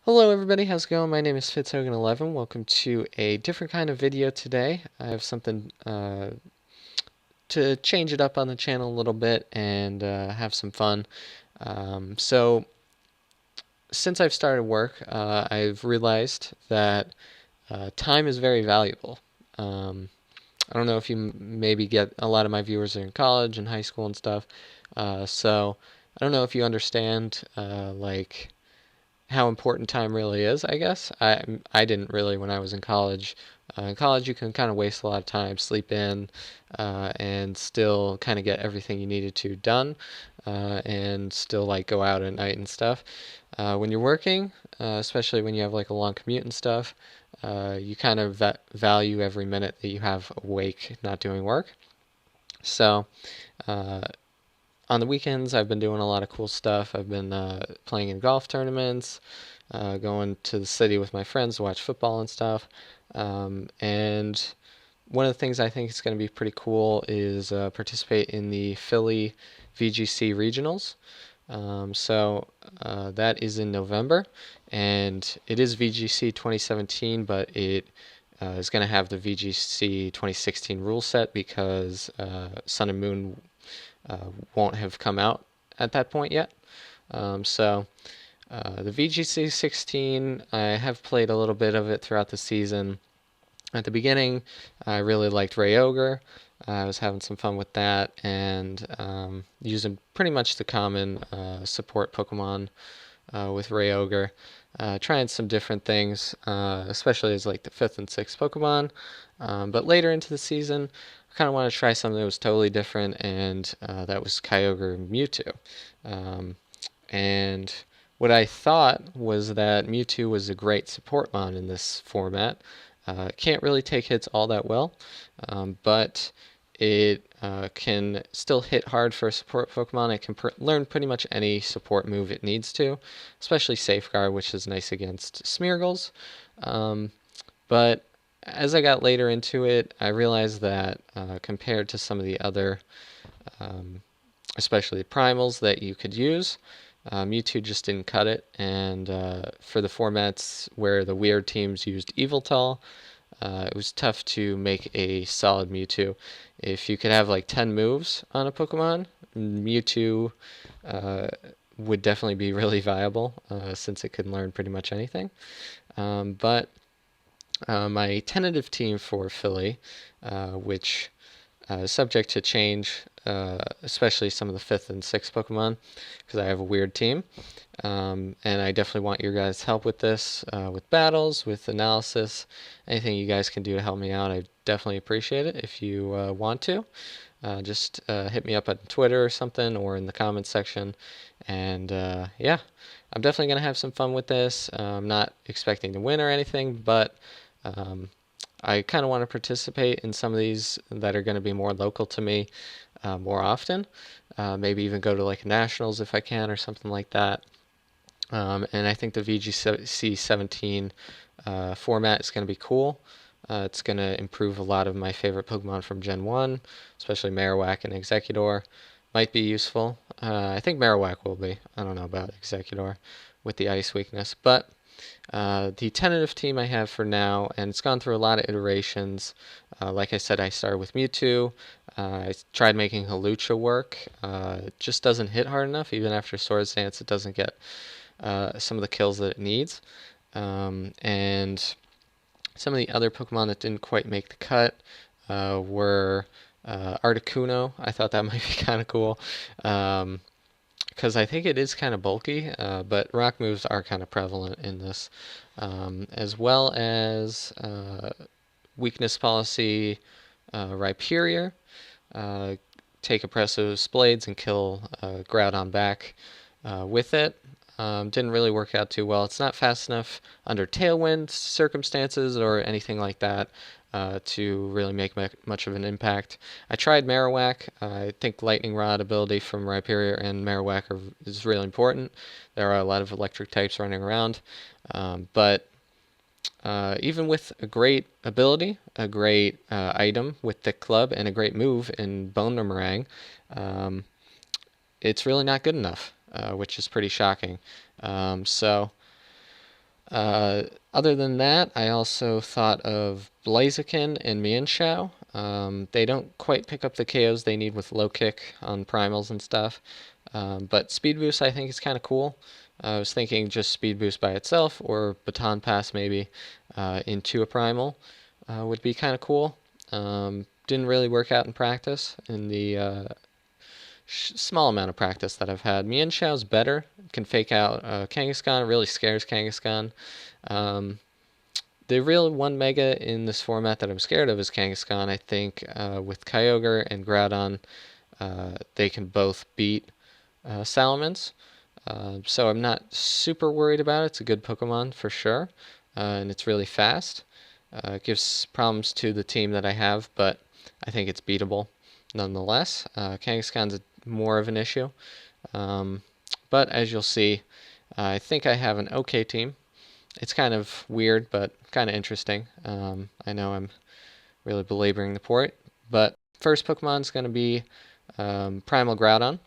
Hello everybody, how's it going? My name is FitzHogan11. Welcome to a different kind of video today. I have something to change it up on the channel a little bit and have some fun. So since I've started work, I've realized that time is very valuable. Um, I don't know if you maybe get a lot of my viewers are in college and high school and stuff. So I don't know if you understand like how important time really is, I guess. I didn't really when I was in college. In college, you can kind of waste a lot of time, sleep in, and still kind of get everything you needed to done, and still like go out at night and stuff. When you're working, especially when you have like a long commute and stuff, you kind of value every minute that you have awake not doing work. So, uh, on the weekends, I've been doing a lot of cool stuff. I've been playing in golf tournaments, going to the city with my friends to watch football and stuff. And one of the things I think is going to be pretty cool is participate in the Philly VGC regionals. That is in November, and it is VGC 2017, but it is going to have the VGC 2016 rule set because Sun and Moon won't have come out at that point yet. The VGC 16, I have played a little bit of it throughout the season. At the beginning, I really liked Rayogre. I was having some fun with that and using pretty much the common support Pokemon with Rayogre. Trying some different things, especially as like the 5th and 6th Pokemon. But later into the season, I kind of want to try something that was totally different, and that was Kyogre and Mewtwo. And what I thought was that Mewtwo was a great support mon in this format. Can't really take hits all that well, but it can still hit hard for a support Pokemon. It can learn pretty much any support move it needs to, especially Safeguard, which is nice against Smeargles. But as I got later into it, I realized that compared to some of the other, especially the primals that you could use, Mewtwo just didn't cut it. And for the formats where the weird teams used Eviltal, it was tough to make a solid Mewtwo. If you could have like 10 moves on a Pokemon, Mewtwo would definitely be really viable since it could learn pretty much anything. But my tentative team for Philly, which is subject to change, especially some of the 5th and 6th Pokemon, because I have a weird team. And I definitely want your guys' help with this, with battles, with analysis, anything you guys can do to help me out. I definitely appreciate it. If you want to, just hit me up on Twitter or something, or in the comments section. And yeah, I'm definitely going to have some fun with this. I'm not expecting to win or anything, but I kind of want to participate in some of these that are going to be more local to me more often. Maybe even go to like nationals if I can or something like that. And I think the VGC 17 format is going to be cool. It's going to improve a lot of my favorite Pokemon from Gen 1, especially Marowak and Executor. Might be useful. I think Marowak will be. I don't know about Executor with the ice weakness. But the tentative team I have for now, and it's gone through a lot of iterations. Like I said, I started with Mewtwo. I tried making Hawlucha work. It just doesn't hit hard enough. Even after Swords Dance, it doesn't get some of the kills that it needs. And some of the other Pokemon that didn't quite make the cut were Articuno. I thought that might be kind of cool. Because I think it is kind of bulky, but rock moves are kind of prevalent in this, as well as weakness policy Rhyperior. Take Oppressive Blades and kill Groudon back with it. Didn't really work out too well. It's not fast enough under Tailwind circumstances or anything like that to really make much of an impact. I tried Marowak. I think Lightning Rod ability from Rhyperior and Marowak is really important. There are a lot of electric types running around, but even with a great ability, a great item with Thick Club, and a great move in Bone Boomerang, it's really not good enough, which is pretty shocking. So Other than that, I also thought of Blaziken and Mienshao. They don't quite pick up the KOs they need with low kick on primals and stuff, but speed boost I think is kind of cool. I was thinking just speed boost by itself or baton pass maybe into a primal would be kind of cool. Didn't really work out in practice in the small amount of practice that I've had. Mienshao's better, can fake out Kangaskhan, it really scares Kangaskhan. The real 1 mega in this format that I'm scared of is Kangaskhan. I think with Kyogre and Groudon, they can both beat Salamence. So I'm not super worried about it. It's a good Pokemon for sure, and it's really fast. It gives problems to the team that I have, but I think it's beatable nonetheless. Kangaskhan's more of an issue. But as you'll see, I think I have an okay team. It's kind of weird, but kind of interesting. I know I'm really belaboring the point, but first Pokemon is going to be Primal Groudon,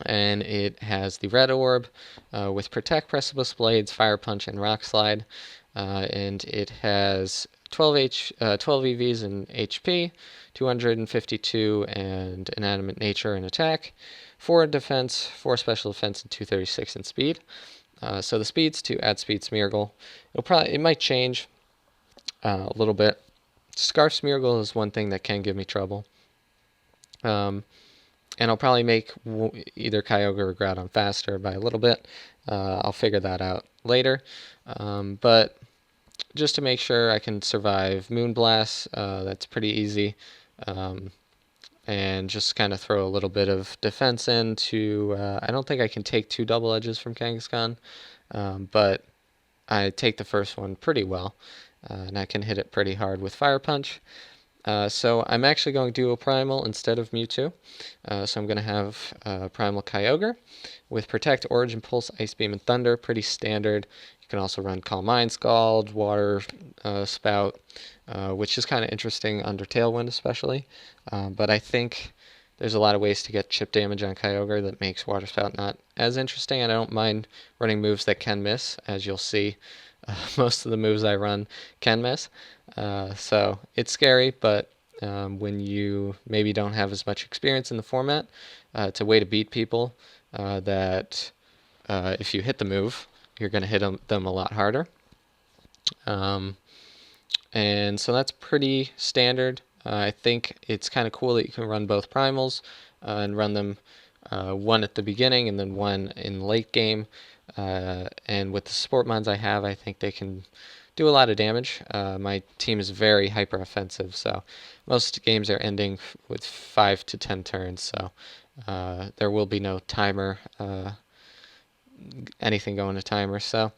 and it has the Red Orb with Protect, Precipice Blades, Fire Punch, and Rock Slide, and it has 12 EVs in HP, 252 and Inanimate Nature and Attack, 4 in Defense, 4 Special Defense, and 236 in Speed. So the speeds to add Speed Smeargle. It might change a little bit. Scarf Smeargle is one thing that can give me trouble. And I'll probably make either Kyogre or Groudon faster by a little bit. I'll figure that out later. But just to make sure I can survive Moonblast, that's pretty easy. And just kind of throw a little bit of defense in to, I don't think I can take 2 double edges from Kangaskhan, but I take the first one pretty well, and I can hit it pretty hard with Fire Punch. So I'm actually going Duo Primal instead of Mewtwo. So I'm going to have Primal Kyogre with Protect, Origin Pulse, Ice Beam, and Thunder. Pretty standard. You can also run Calm Mind Scald, Water Spout, which is kind of interesting under Tailwind especially. But I think there's a lot of ways to get chip damage on Kyogre that makes Water Spout not as interesting. And I don't mind running moves that can miss, as you'll see. Most of the moves I run can miss. So it's scary, but when you maybe don't have as much experience in the format, it's a way to beat people that if you hit the move, you're going to hit them a lot harder. And so that's pretty standard. I think it's kind of cool that you can run both primals and run them one at the beginning and then one in the late game. And with the support mons I have, I think they can do a lot of damage. My team is very hyper offensive, so most games are ending with 5 to 10 turns, so there will be no timer, anything going to timer. So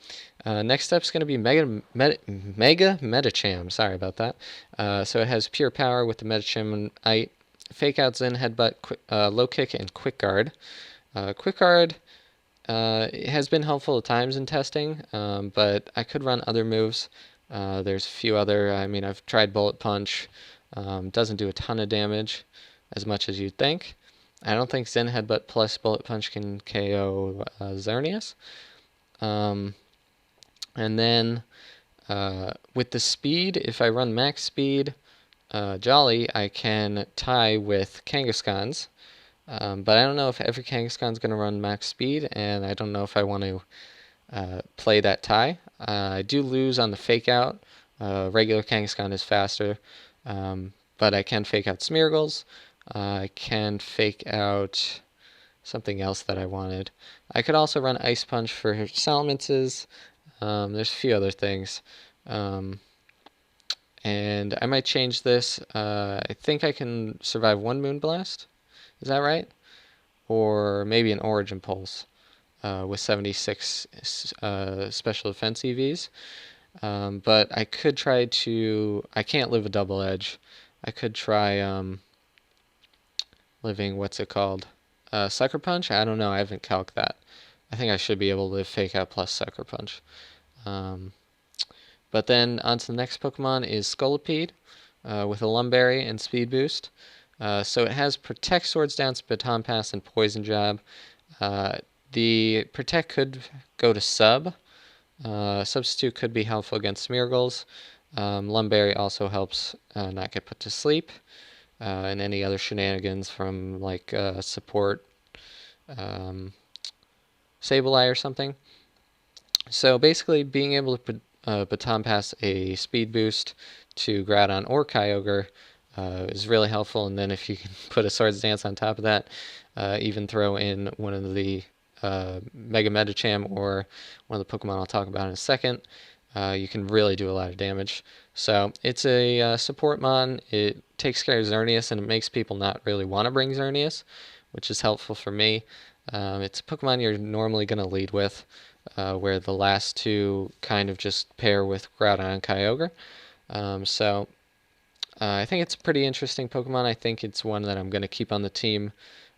next step is going to be Mega Metacham. Sorry about that. So it has Pure Power with the Metacham, Fake Out, Zen, Headbutt, Low Kick, and Quick Guard. Quick Guard it has been helpful at times in testing, but I could run other moves. There's a few other, I've tried Bullet Punch. Doesn't do a ton of damage, as much as you'd think. I don't think Zen Headbutt plus Bullet Punch can KO Xerneas. And then with the speed, if I run max speed Jolly, I can tie with Kangaskhan's. But I don't know if every Kangaskhan's going to run max speed, and I don't know if I want to play that tie. I do lose on the fake out. Regular Kangaskhan is faster, but I can fake out Smeargles. I can fake out something else that I wanted. I could also run Ice Punch for Salamences. There's a few other things. And I might change this. I think I can survive 1 Moonblast. Is that right? Or maybe an Origin Pulse with 76 special defense EVs. But I could try to... I can't live a double edge. I could try living... What's it called? Sucker Punch? I don't know. I haven't calced that. I think I should be able to live Fake Out plus Sucker Punch. But then on to the next Pokemon is Scolipede with a Lumberry and Speed Boost. So it has Protect, Swords Dance, Baton Pass, and Poison Jab. The Protect could go to Sub, Substitute could be helpful against Smeargles. Lumberry also helps not get put to sleep, and any other shenanigans from like support Sableye or something. So basically, being able to baton pass a speed boost to Groudon or Kyogre is really helpful. And then if you can put a Swords Dance on top of that, even throw in one of the Mega Medicham or one of the Pokemon I'll talk about in a second, you can really do a lot of damage. So it's a support mon. It takes care of Xerneas, and it makes people not really want to bring Xerneas, which is helpful for me. It's a Pokemon you're normally going to lead with, where the last two kind of just pair with Groudon and Kyogre. So I think it's a pretty interesting Pokemon. I think it's one that I'm going to keep on the team.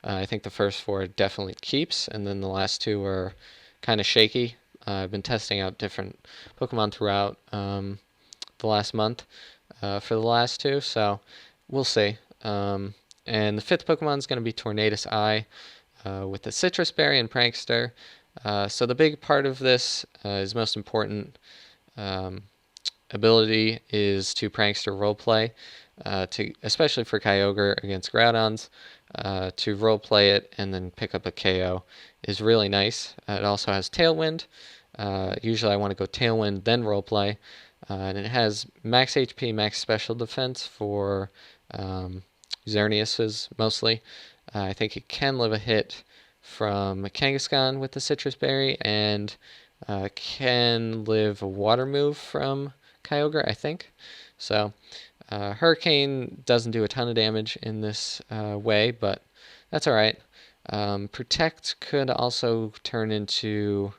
I think the first four definitely keeps, and then the last two are kind of shaky. I've been testing out different Pokemon throughout the last month for the last two, so we'll see. And the fifth Pokemon is going to be Tornadus I with the Citrus Berry and Prankster. So the big part of this is most important ability is to Prankster roleplay, especially for Kyogre against Groudons. To roleplay it and then pick up a KO is really nice. It also has Tailwind. Usually I want to go Tailwind, then roleplay. And it has max HP, max special defense for Xerneas's mostly. I think it can live a hit from Kangaskhan with the Citrus Berry, and can live a water move from Kyogre, I think. So Hurricane doesn't do a ton of damage in this way, but that's alright. Protect could also turn into...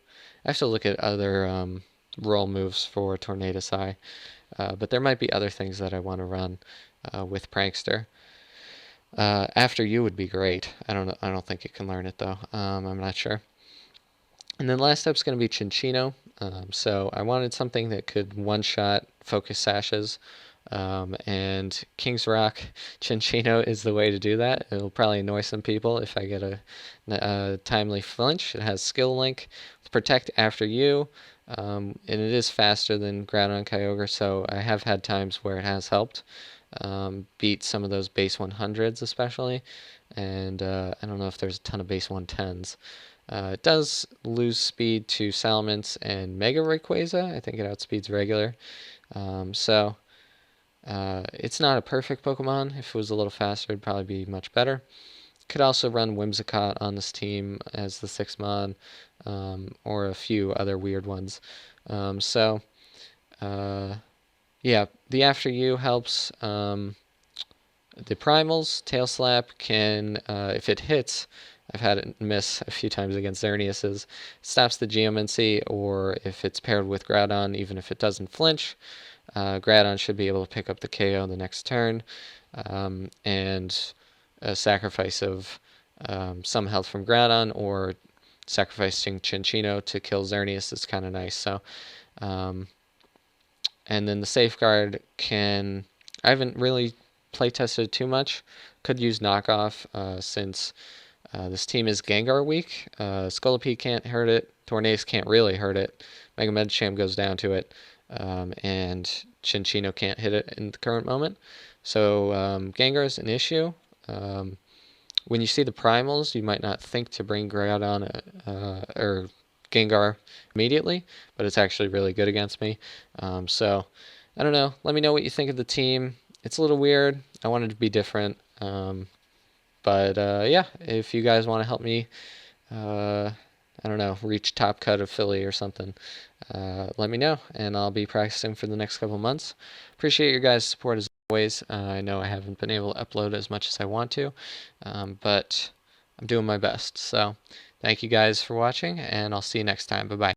I have to look at other roll moves for Tornadus I, but there might be other things that I want to run with Prankster. After You would be great. I don't think it can learn it though. I'm not sure. And then last up is going to be Chinchino. So I wanted something that could one-shot Focus Sashes, and King's Rock Chinchino is the way to do that. It'll probably annoy some people if I get a timely flinch. It has Skill Link, Protect After You, and it is faster than Groudon Kyogre, so I have had times where it has helped beat some of those base 100s especially, and I don't know if there's a ton of base 110s. It does lose speed to Salamence and Mega Rayquaza. I think it outspeeds regular. So it's not a perfect Pokemon. If it was a little faster, it'd probably be much better. Could also run Whimsicott on this team as the 6th mon, or a few other weird ones. Yeah, the After You helps. The Primals, Tail Slap can, if it hits, I've had it miss a few times against Xerneas's, it stops the Geomancy, or if it's paired with Groudon, even if it doesn't flinch, Groudon should be able to pick up the KO the next turn, and a sacrifice of some health from Groudon, or sacrificing Chinchino to kill Xerneas is kind of nice. So, and then the Safeguard can... I haven't really play tested too much. Could use Knockoff since this team is Gengar weak. Scolipede can't hurt it. Tornadus can't really hurt it. Mega Medicham goes down to it. And Chinchino can't hit it in the current moment. So Gengar is an issue. When you see the Primals, you might not think to bring Groudon or Gengar immediately, but it's actually really good against me. So, I don't know. Let me know what you think of the team. It's a little weird. I wanted to be different. But yeah, if you guys want to help me, I don't know, reach top cut of Philly or something, let me know, and I'll be practicing for the next couple months. Appreciate your guys' support as always. I know I haven't been able to upload as much as I want to, but I'm doing my best. So thank you guys for watching, and I'll see you next time. Bye-bye.